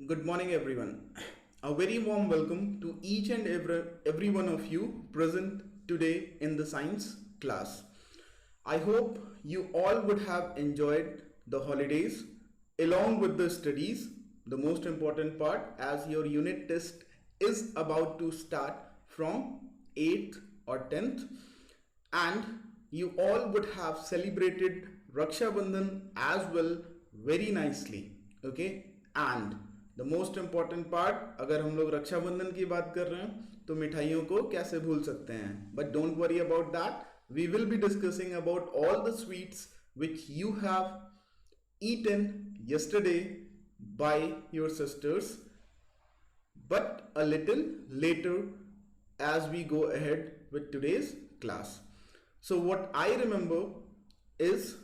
Good morning, everyone. A very warm welcome to each and every one of you present today in the science class. I hope you all would have enjoyed the holidays along with the studies. The most important part, as your unit test is about to start from 8th or 10th, and you all would have celebrated Raksha Bandhan as well very nicely. Okay, and the most important part, अगर हम लोग रक्षा बंधन की बात कर रहे हैं तो मिठाइयों को कैसे भूल सकते हैं. But don't worry about that. We will be discussing about all the sweets which you have eaten yesterday by your sisters, but a little later as we go ahead with today's class. So what I remember is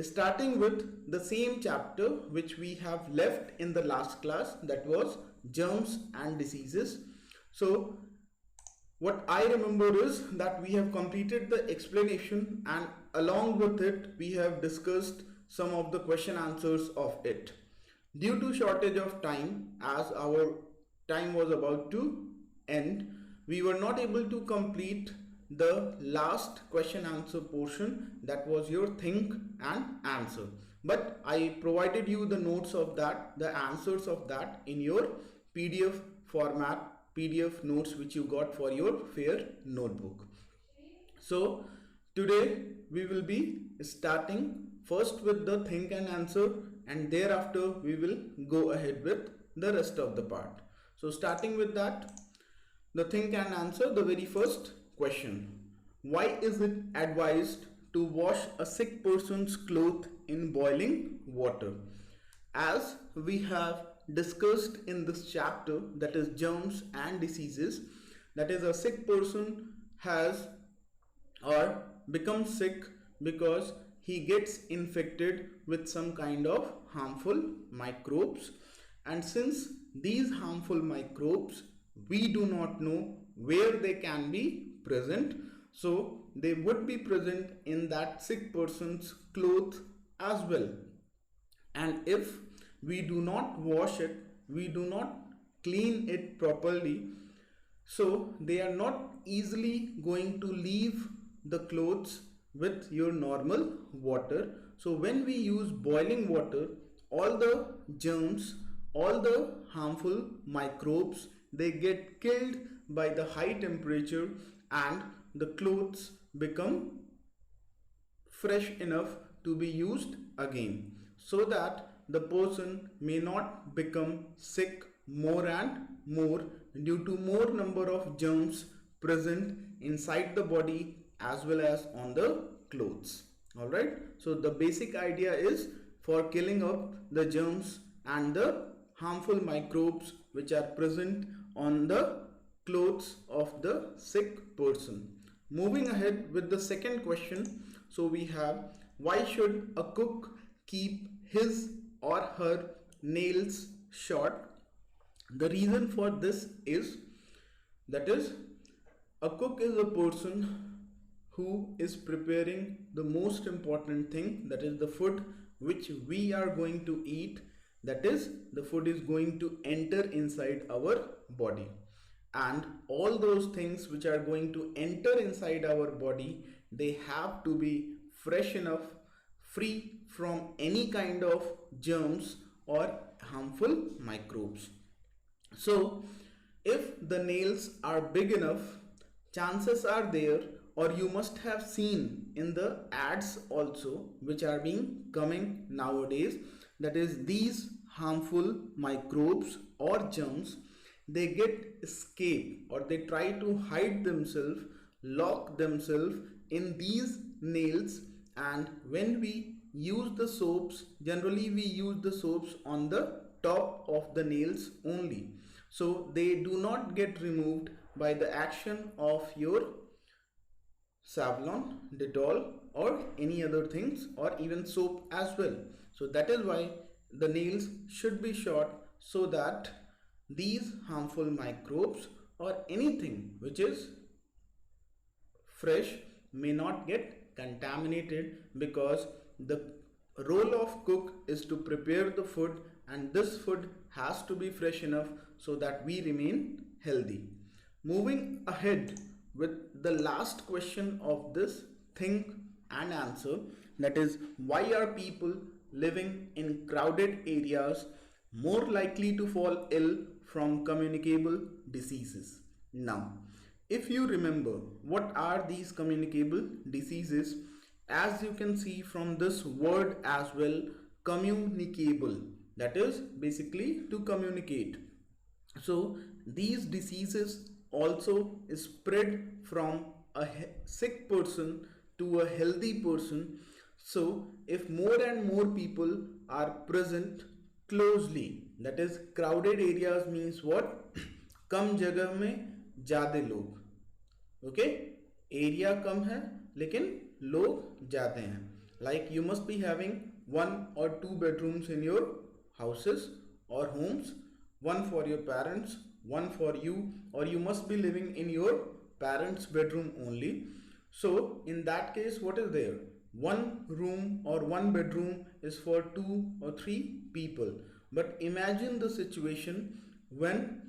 starting with the same chapter which we have left in the last class, that was germs and diseases. So what I remember is that we have completed the explanation, and along with it we have discussed some of the question answers of it. Due to shortage of time, as our time was about to end, we were not able to complete the last question answer portion, that was your think and answer. But I provided you the notes of that, the answers of that in your PDF format, PDF notes which you got for your fair notebook. So today we will be starting first with the think and answer, and thereafter we will go ahead with the rest of the part. So starting with that, the think and answer, the very first question: why is it advised to wash a sick person's cloth in boiling water? As we have discussed in this chapter, that is germs and diseases, that is a sick person has or becomes sick because he gets infected with some kind of harmful microbes, and since these harmful microbes, we do not know where they can be present, so they would be present in that sick person's clothes as well. And if we do not wash it, we do not clean it properly, so they are not easily going to leave the clothes with your normal water. So when we use boiling water, all the germs, all the harmful microbes, they get killed by the high temperature, and the clothes become fresh enough to be used again, so that the person may not become sick more and more due to more number of germs present inside the body as well as on the clothes. Alright, so the basic idea is for killing up the germs and the harmful microbes which are present on the clothes of the sick person. Moving ahead with the second question, so we have: why should a cook keep his or her nails short? The reason for this is, that is, a cook is a person who is preparing the most important thing, that is the food which we are going to eat, that is the food is going to enter inside our body, and all those things which are going to enter inside our body, they have to be fresh enough, free from any kind of germs or harmful microbes. So if the nails are big enough, chances are there, or you must have seen in the ads also which are being coming nowadays, that is these harmful microbes or germs, they get escape or they try to hide themselves, lock themselves in these nails. And when we use the soaps, generally we use the soaps on the top of the nails only, so they do not get removed by the action of your Savlon, Dettol, or any other things, or even soap as well. So that is why the nails should be short, so that these harmful microbes or anything which is fresh may not get contaminated, because the role of cook is to prepare the food and this food has to be fresh enough so that we remain healthy. Moving ahead with the last question of this think and answer, that is, why are people living in crowded areas more likely to fall ill from communicable diseases? Now, if you remember what are these communicable diseases, as you can see from this word as well, communicable, that is basically to communicate. So these diseases also spread from a sick person to a healthy person. So if more and more people are present closely, that is crowded areas means what? कम जगह में ज़्यादा लोग, okay, area कम है लेकिन लोग ज़्यादा हैं. Like you must be having 1 or 2 bedrooms in your houses or homes, one for your parents, one for you, or you must be living in your parents' bedroom only. So in that case, what is there? One room or one bedroom is for 2 or 3 people. But imagine the situation when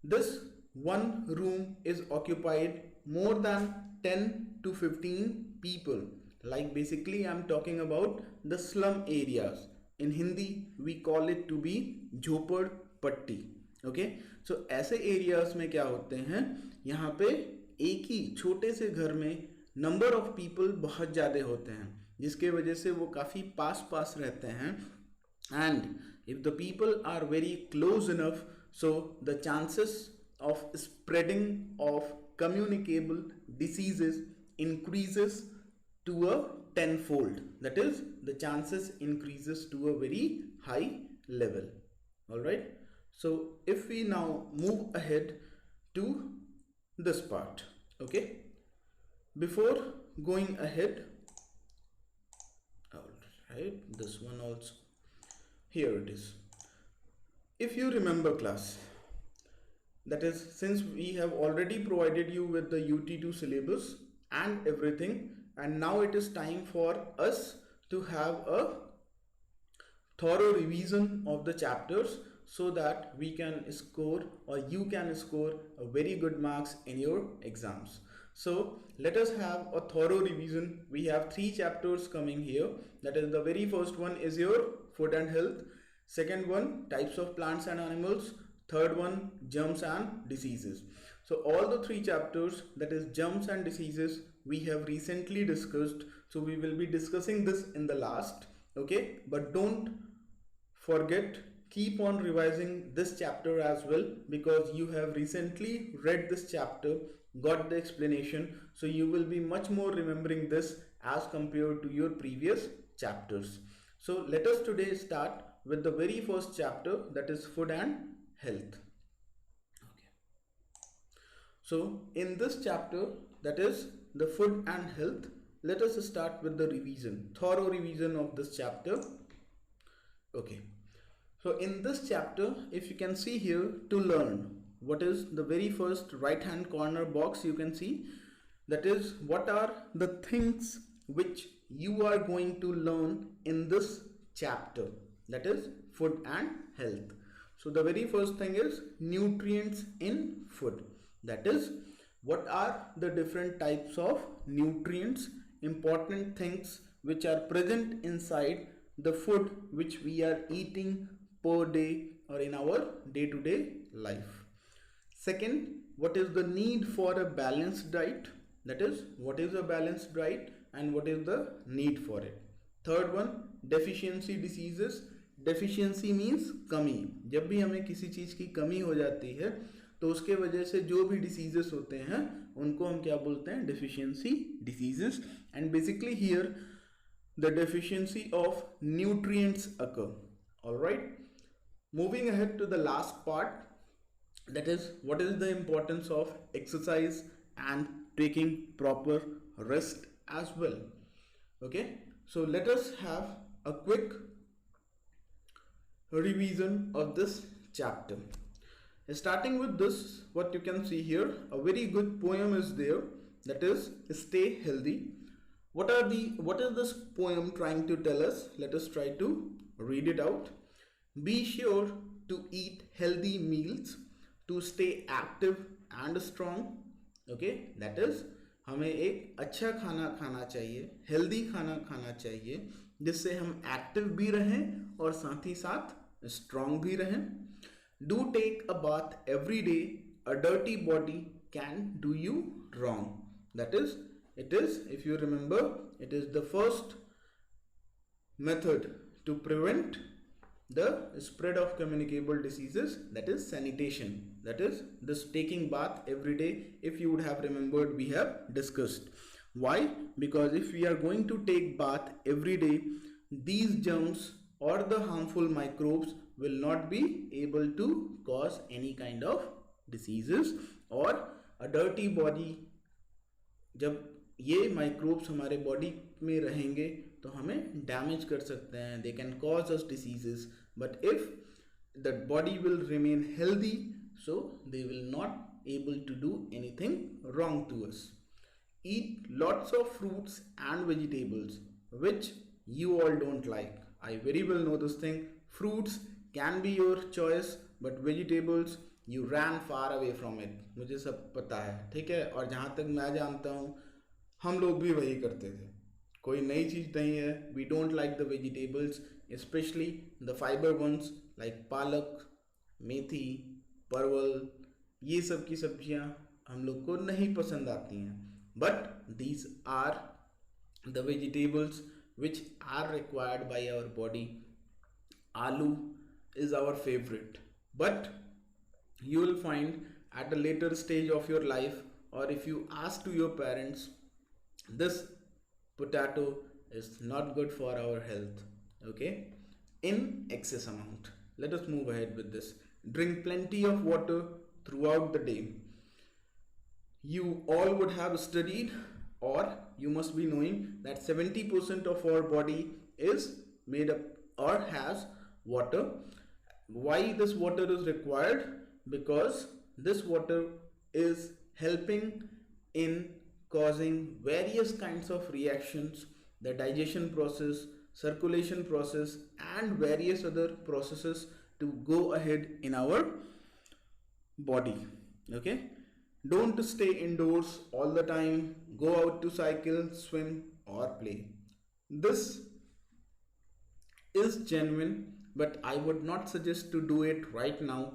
this one room is occupied more than 10 to 15 people. Like basically I'm talking about the slum areas. In Hindi we call it to be झोपड़ पट्टी. Okay, सो ऐसे areas में क्या होते हैं, यहाँ पे एक ही छोटे से घर में नंबर ऑफ पीपल बहुत ज़्यादा होते हैं, जिसके वजह से वो काफ़ी पास पास रहते हैं. And if the people are very close enough, so the chances of spreading of communicable diseases increases to a tenfold. That is, the chances increases to a very high level. All right, so if we now move ahead to this part, okay, before going ahead, all right, this one also, here it is. If you remember class, that is, since we have already provided you with the UT2 syllabus and everything, and now it is time for us to have a thorough revision of the chapters so that we can score, or you can score, a very good marks in your exams. So let us have a thorough revision. We have 3 chapters coming here. That is, the very first one is your food and health, second one types of plants and animals, third one germs and diseases. So all the 3 chapters, that is germs and diseases, we have recently discussed, so we will be discussing this in the last, okay, but don't forget, keep on revising this chapter as well, because you have recently read this chapter, got the explanation, so you will be much more remembering this as compared to your previous chapters. So let us today start with the very first chapter, that is food and health. Okay, so in this chapter, that is the food and health, let us start with the revision, thorough revision of this chapter. Okay, so in this chapter, if you can see here, to learn, what is the very first right hand corner box you can see, that is, what are the things which you are going to learn in this chapter, that is food and health. So the very first thing is nutrients in food. That is, what are the different types of nutrients, important things which are present inside the food which we are eating per day or in our day-to-day life. Second, what is the need for a balanced diet? That is, what is a balanced diet and what is the need for it. Third one, deficiency diseases. Deficiency means कमी. जब भी हमें किसी चीज़ की कमी हो जाती है तो उसके वजह से जो भी डिसीजेस होते हैं उनको हम क्या बोलते हैं, deficiency diseases. And basically here the deficiency of nutrients occur. Alright, moving ahead to the last part, that is, what is the importance of exercise and taking proper rest as well. Okay, so let us have a quick revision of this chapter. Starting with this, what you can see here, a very good poem is there, that is stay healthy. What is this poem trying to tell us? Let us try to read it out. Be sure to eat healthy meals to stay active and strong. Okay, that is, हमें एक अच्छा खाना खाना चाहिए, healthy खाना खाना चाहिए, जिससे हम एक्टिव भी रहें और साथ ही साथ स्ट्रांग भी रहें. Do take a bath every day. A dirty body can do you wrong. That is, it is, if you remember, it is the first method to prevent the spread of communicable diseases, that is sanitation, that is this taking bath every day. If you would have remembered, we have discussed why. Because if we are going to take bath every day, these germs or the harmful microbes will not be able to cause any kind of diseases. or a dirty body, जब ये microbes हमारे body में रहेंगे तो हमें damage कर सकते हैं. They can cause us diseases. But if the body will remain healthy, so they will not able to do anything wrong to us. Eat lots of fruits and vegetables, which you all don't like. I very well know this thing. Fruits can be your choice, but vegetables you ran far away from it. मुझे सब पता है, ठीक है. और जहाँ तक मैं जानता हूँ, हम लोग भी वही करते थे. कोई नई चीज़ नहीं है. We don't like the vegetables, especially the fiber ones like पालक, मेथी, परवल. ये सब की सब्जियाँ हम लोग को नहीं पसंद आती हैं. But these are the vegetables which are required by our body. Aloo is our favorite, but you will find at a later stage of your life, or if you ask to your parents, this potato is not good for our health, okay, in excess amount. Let us move ahead with this. Drink plenty of water throughout the day. You all would have studied, or you must be knowing, that 70% of our body is made up or has water. Why this water is required? Because this water is helping in causing various kinds of reactions, the digestion process, circulation process, and various other processes to go ahead in our body. Okay, don't stay indoors all the time. Go out to cycle, swim, or play. This is genuine, but I would not suggest to do it right now,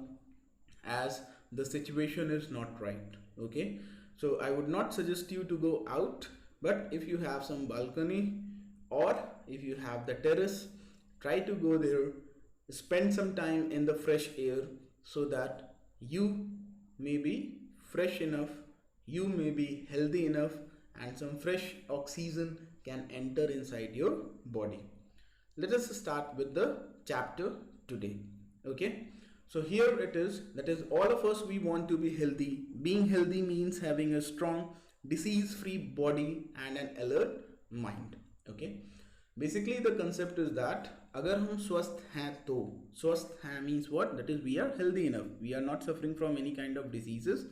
as the situation is not right. Okay, so I would not suggest you to go out. But if you have some balcony, or if you have the terrace, try to go there, spend some time in the fresh air, so that you may be fresh enough, you may be healthy enough, and some fresh oxygen can enter inside your body. Let us start with the chapter today. Okay, so here it is, that is, all of us, we want to be healthy. Being healthy means having a strong disease free body and an alert mind. Okay, basically the concept is that अगर हम स्वस्थ हैं तो, स्वस्थ हैं means what? That is, we are healthy enough, we are not suffering from any kind of diseases,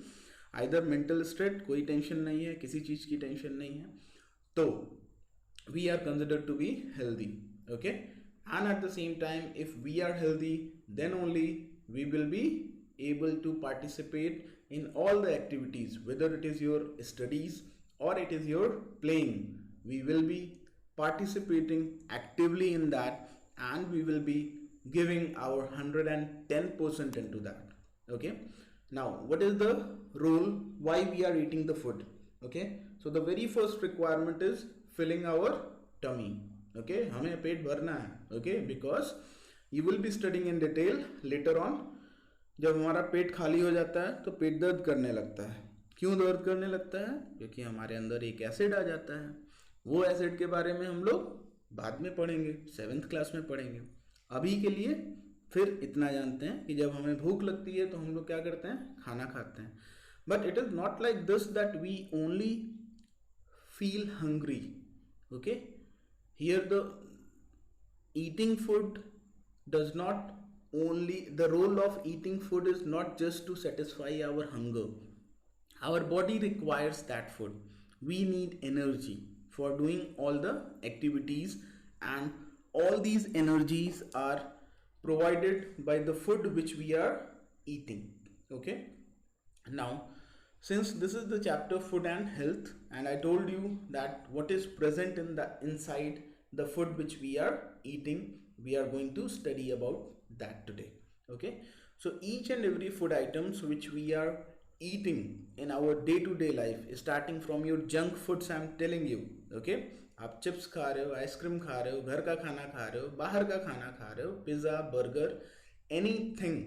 either mental state, कोई tension नहीं है, किसी चीज़ की टेंशन नहीं है, तो we are considered to be healthy. Okay, and at the same time, if we are healthy, then only we will be able to participate in all the activities, whether it is your studies or it is your playing. We will be participating actively in that, and we will be giving our 110% into that. Okay, now what is the role, why we are eating the food? Okay, so the very first requirement is filling our tummy. Okay, हमें पेट भरना है. Okay, because you will be studying in detail later on. जब हमारा पेट खाली हो जाता है तो पेट दर्द करने लगता है. क्यों दर्द करने लगता है? क्योंकि हमारे अंदर एक एसिड आ जाता है. वो एसिड के बारे में हम लोग बाद में पढ़ेंगे, 7th क्लास में पढ़ेंगे. अभी के लिए फिर इतना जानते हैं कि जब हमें भूख लगती है तो हम लोग क्या करते हैं? खाना खाते हैं. But it is not like this that we only feel hungry. Okay, here the eating food does not only, the role of eating food is not just to satisfy our hunger. Our body requires that food. We need energy for doing all the activities, and all these energies are provided by the food which we are eating. Okay, now since this is the chapter food and health, and I told you that what is present in the inside the food which we are eating, we are going to study about that today. Okay, so each and every food items which we are eating in our day to day life, starting from your junk foods, I'm telling you. Okay, आप chips खा रहे हो, ice cream खा रहे हो, घर का खाना खा रहे हो, बाहर का खाना खा रहे हो, pizza, burger, anything,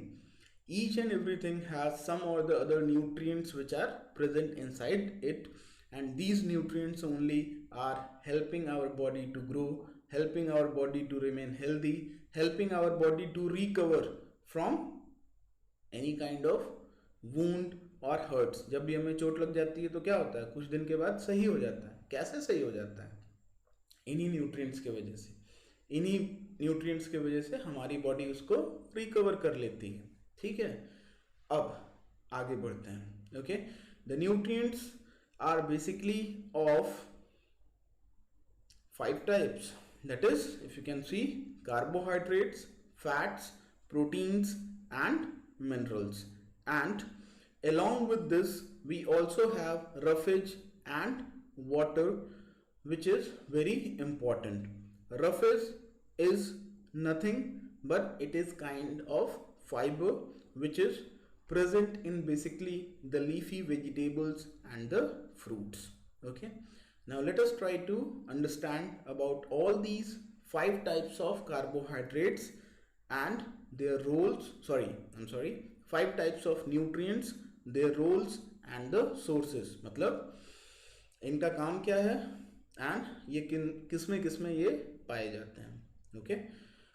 each and everything has some or the other nutrients which are present inside it, and these nutrients only are helping our body to grow, helping our body to remain healthy, helping our body to recover from any kind of wound or hurts. जब भी हमें चोट लग जाती है तो क्या होता है, कुछ दिन के बाद सही हो जाता है. कैसे सही हो जाता है? इन्हीं न्यूट्रिएंट्स के वजह से, इन्हीं न्यूट्रिएंट्स के वजह से हमारी बॉडी उसको रिकवर कर लेती है. ठीक है, अब आगे बढ़ते हैं. Okay, the nutrients are basically of 5 types. That is, if you can see, carbohydrates, fats, proteins and minerals. And along with this we also have roughage and water, which is very important. Roughage is nothing but it is kind of fiber which is present in basically the leafy vegetables and the fruits. Okay, now let us try to understand about all these 5 types of carbohydrates and their roles. I'm sorry, 5 types of nutrients, their roles and the sources. मतलब इनका काम क्या है and ये किसमें किसमें ये पाए जाते हैं. Okay,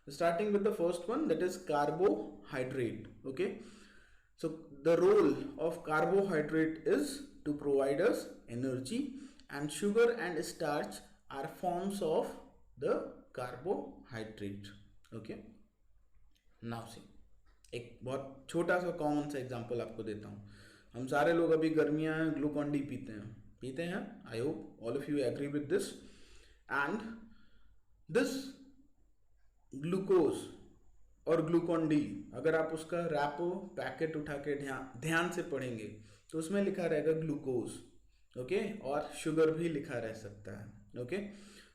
starting with the first one, that is carbohydrate. Okay, so the role of carbohydrate is to provide us energy, and sugar and starch are forms of the carbohydrate. Okay, now see, एक बहुत छोटा सा common सा example आपको देता हूँ. हम सारे लोग अभी गर्मियाँ हैं, ग्लूकॉन डी पीते हैं. I hope all of you agree with this. And this glucose और ग्लूकॉन डी, अगर आप उसका रैपो पैकेट उठा के ध्यान से पढ़ेंगे तो उसमें लिखा रहेगा ग्लूकोज. ओके, और शुगर भी लिखा रह सकता है. ओके,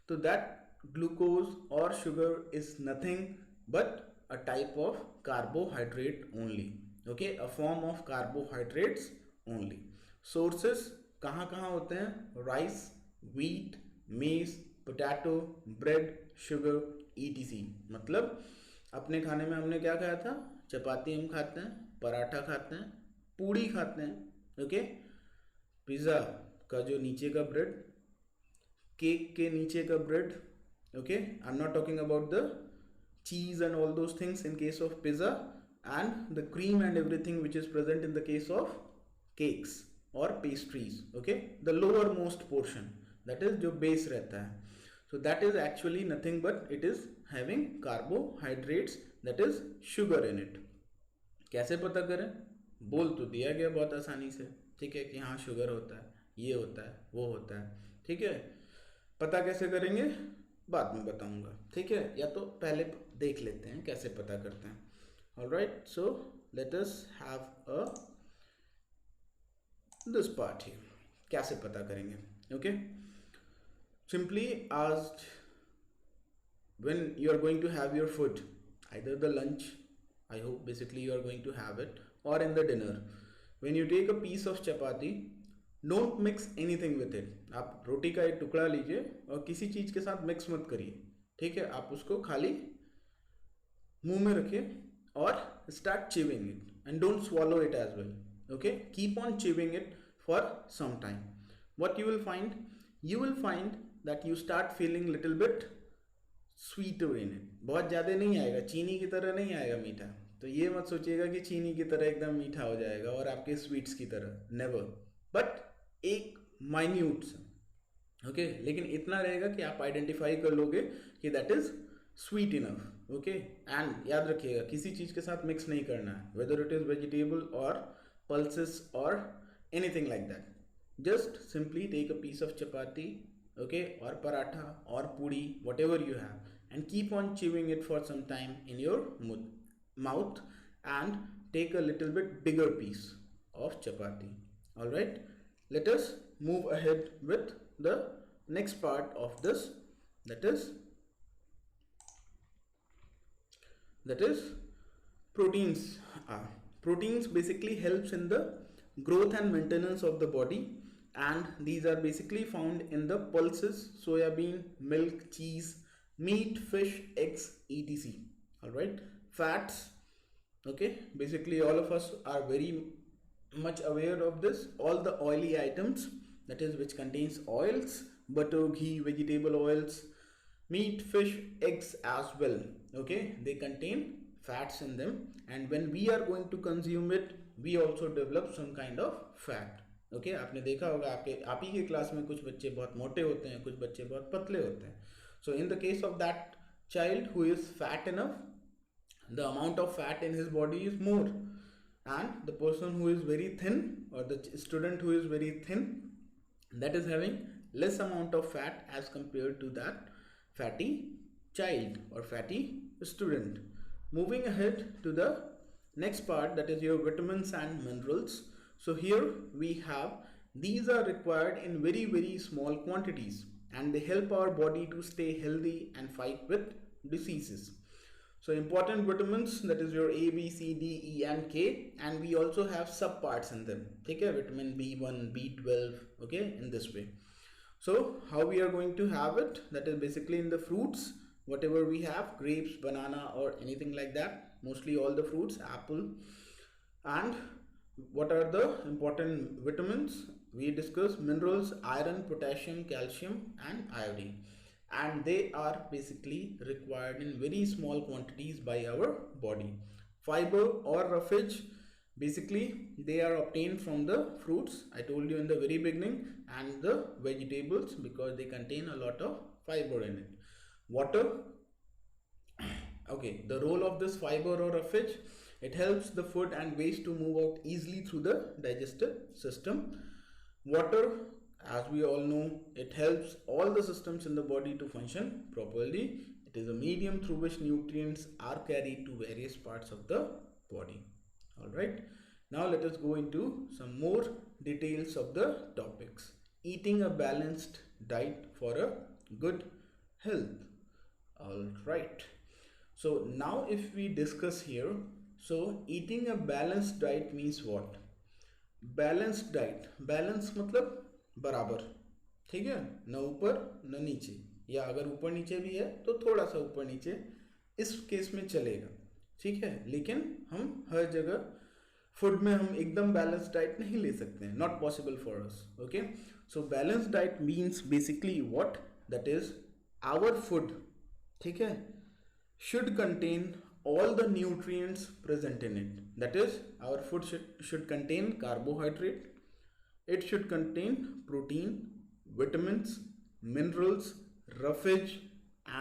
तो दैट ग्लूकोज और sugar is nothing but a type of carbohydrate only. Okay, a form of carbohydrates only. Sources कहाँ कहाँ होते हैं? Rice, wheat, maize, potato, bread, sugar, etc. मतलब अपने खाने में हमने क्या खाया था? चपाती हम खाते हैं, पराठा खाते हैं, पूड़ी खाते हैं. ओके, पिज़्ज़ा का जो नीचे का ब्रेड, केक के नीचे का bread. Okay, I am not talking about the cheese and all those things in case of pizza, and the cream and everything which is present in the case of cakes or pastries. Okay, the lowermost portion, that is जो base रहता है, so that is actually nothing but it is having carbohydrates, that is sugar in it. कैसे पता करें? बोल तो दिया गया बहुत आसानी से. ठीक है, कि हाँ शुगर होता है, ये होता है, वो होता है. ठीक है, पता कैसे करेंगे बाद में बताऊंगा. ठीक है, या तो पहले देख लेते हैं कैसे पता करते हैं. Alright, so let us have a this part here. कैसे पता करेंगे? Okay, simply asked when you are going to have your food, either the lunch, I hope basically you are going to have it, or in the dinner, when you take a piece of chapati, don't mix anything with it. आप रोटी का एक टुकड़ा लीजिए और किसी चीज़ के साथ mix मत करिए. ठीक है, आप उसको खाली मुंह में रखिए और start chewing it and don't swallow it as well. Okay, keep on chewing it for some time. What you will find? You will find that you start feeling little bit sweeter in it. बहुत ज़्यादा नहीं आएगा, चीनी की तरह नहीं आएगा मीठा. तो ये मत सोचिएगा कि चीनी की तरह एकदम मीठा हो जाएगा और आपके स्वीट्स की तरह, नेवर. बट एक माइन्यूट सा. ओके, लेकिन इतना रहेगा कि आप आइडेंटिफाई कर लोगे कि that is sweet enough. Okay, and याद रखिएगा किसी चीज़ के साथ मिक्स नहीं करना है, वेदर इट इज वेजिटेबल और पल्सेस और anything like that. Just simply take a piece of chapati, okay, और पराठा और puri, whatever you have, and keep on chewing it for some time in your mouth and take a little bit bigger piece of chapati. All right, let us move ahead with the next part of this, that is proteins. Proteins basically helps in the growth and maintenance of the body, and these are basically found in the pulses, soya bean, milk, cheese, meat, fish, eggs, etc. All right, fats. Okay, basically all of us are very much aware of this. All the oily items, that is which contains oils, butter, ghee, vegetable oils, meat, fish, eggs as well. Okay, they contain fats in them, and when we are going to consume it, we also develop some kind of fat. Okay, आपने देखा होगा आपके आप ही के class में कुछ बच्चे बहुत मोटे होते हैं, कुछ बच्चे बहुत पतले होते हैं. So in the case of that child who is fat enough, the amount of fat in his body is more, and the person who is very thin, or the student who is very thin, that is having less amount of fat as compared to that fatty child or fatty student. Moving ahead to the next part, that is your vitamins and minerals. So here we have, these are required in very small quantities, and they help our body to stay healthy and fight with diseases. So important vitamins, that is your A, B, C, D, E and K, and we also have subparts in them. Okay, vitamin B1, B12, okay, in this way. So how we are going to have it, that is basically in the fruits, whatever we have, grapes, banana or anything like that, mostly all the fruits, apple. And what are the important vitamins? We discuss minerals, iron, potassium, calcium and iodine, and they are basically required in very small quantities by our body. Fiber or roughage, basically they are obtained from the fruits, I told you in the very beginning, and the vegetables, because they contain a lot of fiber in it. Water, okay, the role of this fiber or roughage, it helps the food and waste to move out easily through the digestive system. Water, as we all know, it helps all the systems in the body to function properly. It is a medium through which nutrients are carried to various parts of the body. Alright, now let us go into some more details of the topics. Eating a balanced diet for a good health. Alright, so now if we discuss here, so eating a balanced diet means what? Balanced diet, balance मतलब बराबर, ठीक है, न ऊपर न नीचे, या अगर ऊपर नीचे भी है तो थोड़ा सा ऊपर नीचे, इस केस में चलेगा, ठीक है. लेकिन हम हर जगह फूड में हम एकदम बैलेंस डाइट नहीं ले सकते हैं, not possible for us. Okay, so balance diet means basically what, that is our food, ठीक है, should contain all the nutrients present in it. That is, our food should contain carbohydrate, it should contain protein, vitamins, minerals, roughage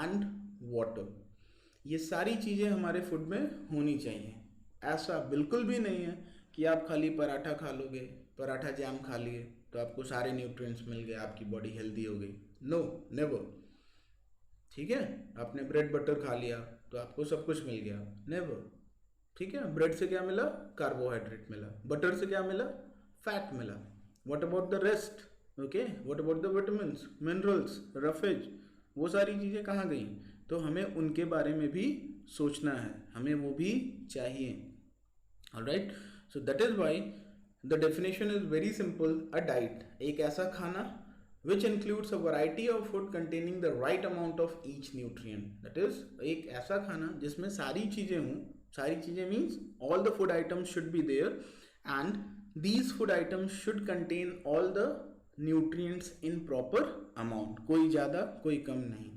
and water. ये सारी चीज़ें हमारे food में होनी चाहिए. ऐसा बिल्कुल भी नहीं है कि आप खाली पराठा खा लोगे, पराठा जैम खा लिए तो आपको सारे न्यूट्रिएंट्स मिल गए, आपकी बॉडी हेल्दी हो गई. No, never. ठीक है, आपने ब्रेड बटर खा लिया तो आपको सब कुछ मिल गया, नेवर. ठीक है, ब्रेड से क्या मिला? कार्बोहाइड्रेट मिला. बटर से क्या मिला? फैट मिला. What about the rest? Okay, what about the vitamins, minerals, roughage, वो सारी चीज़ें कहाँ गई? तो हमें उनके बारे में भी सोचना है, हमें वो भी चाहिए. Alright, so that is why the definition is very simple. A diet, एक ऐसा खाना which includes a variety of food containing the right amount of each nutrient. That is, एक ऐसा खाना जिसमें सारी चीज़ें हों. सारी चीज़ें means all the food items should be there, and these food items should contain all the nutrients in proper amount. कोई ज़्यादा कोई कम नहीं.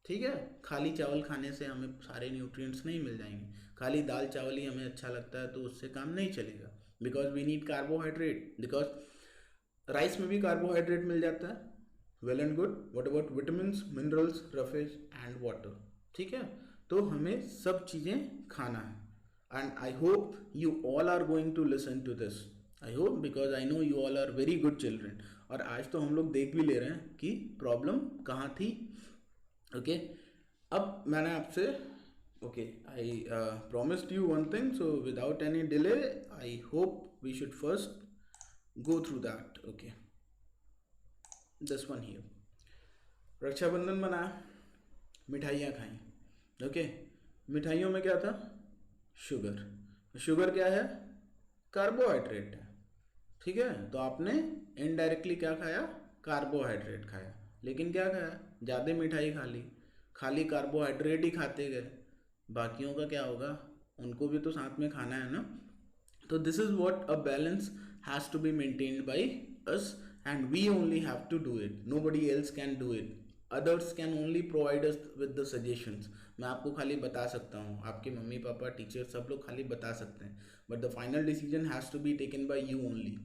ठीक है, खाली चावल खाने से हमें सारे न्यूट्रिएंट्स नहीं मिल जाएंगे. खाली दाल चावल ही हमें अच्छा लगता है तो उससे काम नहीं चलेगा, because we need carbohydrate. Because rice में भी कार्बोहाइड्रेट मिल जाता है. Well and good. What about vitamins, minerals, roughage and water. ठीक है, तो हमें सब चीज़ें खाना है. And I hope you all are going to listen to this. I hope, because I know you all are very good children. और आज तो हम लोग देख भी ले रहे हैं कि प्रॉब्लम कहाँ थी. ओके, अब मैंने आपसे Okay, I promised you one thing, so without any delay, I hope we should first go through that. Okay, this one here. Rakshabandhan मनाया, मिठाइयाँ खाई। ओके, मिठाइयों में क्या था? शुगर। शुगर क्या है? कार्बोहाइड्रेट है। ठीक है, तो आपने इनडायरेक्टली क्या खाया? कार्बोहाइड्रेट खाया। लेकिन क्या खाया? ज़्यादा मिठाई खा ली, खाली कार्बोहाइड्रेट ही खाते गए, बाकियों का क्या होगा? उनको भी तो साथ में खाना है ना। तो this is what a balance has to be maintained by us and we only have to do it, nobody else can do it. Others can only provide us with the suggestions. मैं आपको खाली बता सकता हूँ, आपके mummy papa teacher सब लोग खाली बता सकते हैं, but the final decision has to be taken by you only.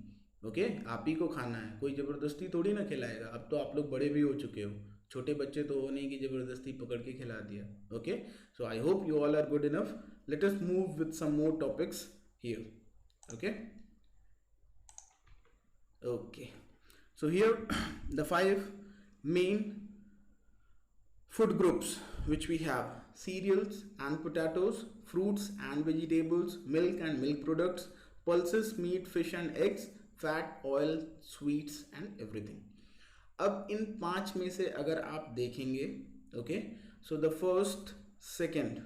Okay, आप ही को खाना है, कोई ज़बरदस्ती थोड़ी ना खिलाएगा। अब तो आप लोग बड़े भी हो चुके हो, छोटे बच्चे तो हो नहीं कि ज़बरदस्ती पकड़ के खिला दिया। Okay, so I hope you all are good enough. Let us move with some more topics here. Okay, okay, so here the five main food groups which we have: cereals and potatoes, fruits and vegetables, milk and milk products, pulses, meat, fish and eggs, fat, oil, sweets and everything. अब इन पांच में से अगर आप देखेंगे, okay, so the first, second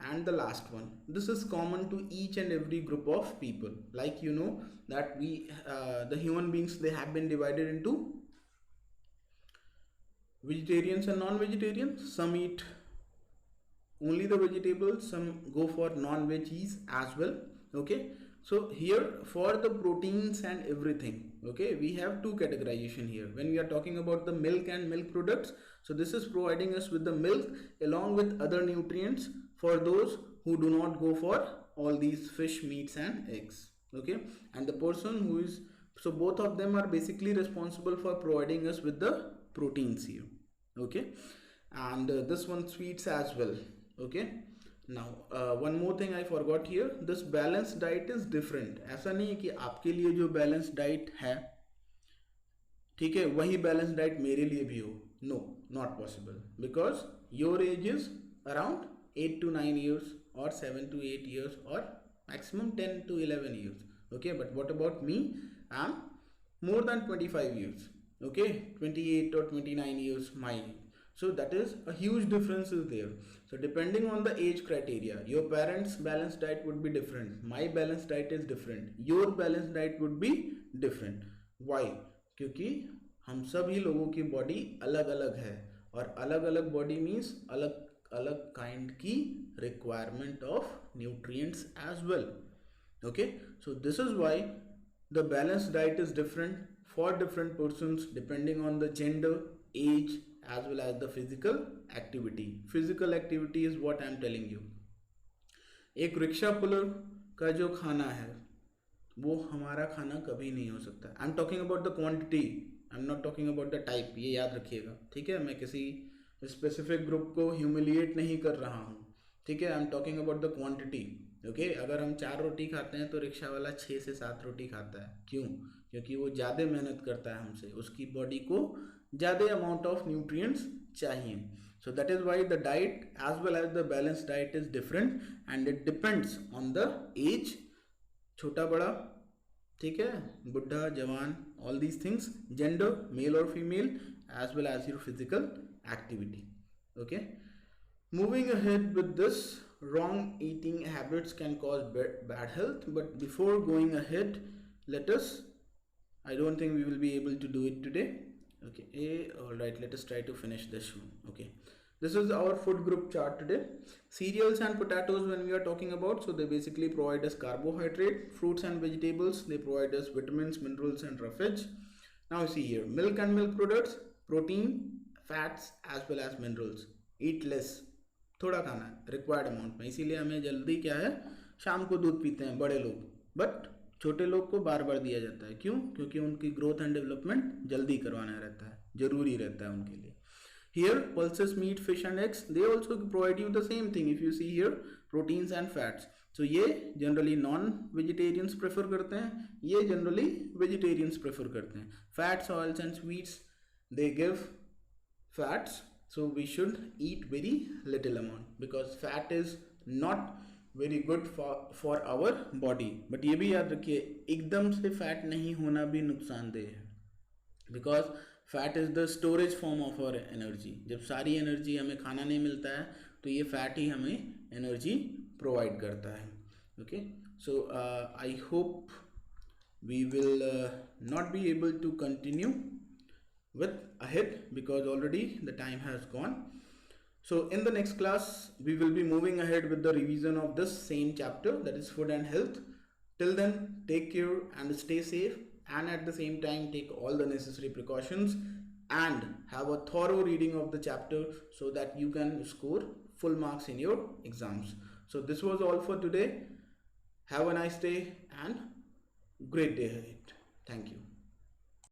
and the last one, this is common to each and every group of people. Like you know that we the human beings, they have been divided into vegetarians and non-vegetarians. Some eat only the vegetables, some go for non-veggies as well. Okay, so here for the proteins and everything, okay, we have two categorization here. When we are talking about the milk and milk products, so this is providing us with the milk along with other nutrients for those who do not go for all these fish, meats and eggs. Okay, and the person who is, so both of them are basically responsible for providing us with the proteins here. Okay, and this one, sweets as well. Okay, now one more thing I forgot here, this balanced diet is different. ऐसा नहीं है कि आपके लिए जो balanced diet है, ठीक है, वही balanced diet मेरे लिए भी हो. No, not possible, because your age is around 8 to 9 years or 7 to 8 years or maximum 10 to 11 years. Okay, but what about me? I am more than 25 years. Okay, 28 or 29 years my age. So that is a huge difference is there. So depending on the age criteria, your parents balanced diet would be different, my balanced diet is different, your balanced diet would be different. Why? क्योंकि हम सभी लोगों की body अलग अलग है, और अलग अलग बॉडी मीन्स अलग अलग काइंड की requirement of nutrients as well. Okay, so this is why the balanced diet is different for different persons depending on the gender, age as well as the physical activity. Physical activity is what I am telling you. एक rickshaw puller का जो खाना है वो हमारा खाना कभी नहीं हो सकता. I am talking about the quantity, I am not talking about the type, ये याद रखिएगा. ठीक है, मैं किसी स्पेसिफिक ग्रुप को ह्यूमिलिएट नहीं कर रहा हूँ. ठीक है, I am talking about the quantity. Okay, अगर हम 4 रोटी खाते हैं तो रिक्शा वाला 6 से 7 रोटी खाता है. क्यों? क्योंकि वो ज़्यादा मेहनत करता है हमसे, उसकी बॉडी को ज़्यादा अमाउंट ऑफ न्यूट्रिएंट्स चाहिए. So that is why the diet as well as the balance diet is different and it depends on the age, छोटा बड़ा, ठीक है, बुढ़ा जवान, all these things, gender male और female as well as your physical activity. Okay, moving ahead with this, wrong eating habits can cause bad health. But before going ahead, let us, I don't think we will be able to do it today. Okay, all right, let us try to finish this one. Okay, this is our food group chart today. Cereals and potatoes, when we are talking about, so they basically provide us carbohydrate. Fruits and vegetables, they provide us vitamins, minerals and roughage. Now see here, milk and milk products, protein, fats as well as minerals. Eat less, थोड़ा खाना है required amount में. इसीलिए हमें जल्दी क्या है, शाम को दूध पीते हैं बड़े लोग, बट छोटे लोग को बार बार दिया जाता है. क्यों? क्योंकि उनकी ग्रोथ एंड डेवलपमेंट जल्दी करवाना रहता है, जरूरी रहता है उनके लिए. Here pulses, meat, fish and eggs, they also provide you the same thing. If you see here, proteins and fats. So ये जनरली नॉन वेजिटेरियंस प्रेफर करते हैं, ये जनरली वेजिटेरियंस प्रेफर करते हैं. Fats, oils and sweets, they give fats. So we should eat very little amount because fat is not very good for our body. But ये भी याद रखिए एकदम से फैट नहीं होना भी नुकसानदेह है, because fat is the storage form of our energy. जब सारी एनर्जी हमें खाना नहीं मिलता है तो ये फैट ही हमें एनर्जी प्रोवाइड करता है. Okay, so I hope we will not be able to continue with ahead because already the time has gone. So in the next class we will be moving ahead with the revision of this same chapter, that is food and health. Till then, take care and stay safe, and at the same time take all the necessary precautions and have a thorough reading of the chapter so that you can score full marks in your exams. So this was all for today. Have a nice day and great day ahead. Thank you.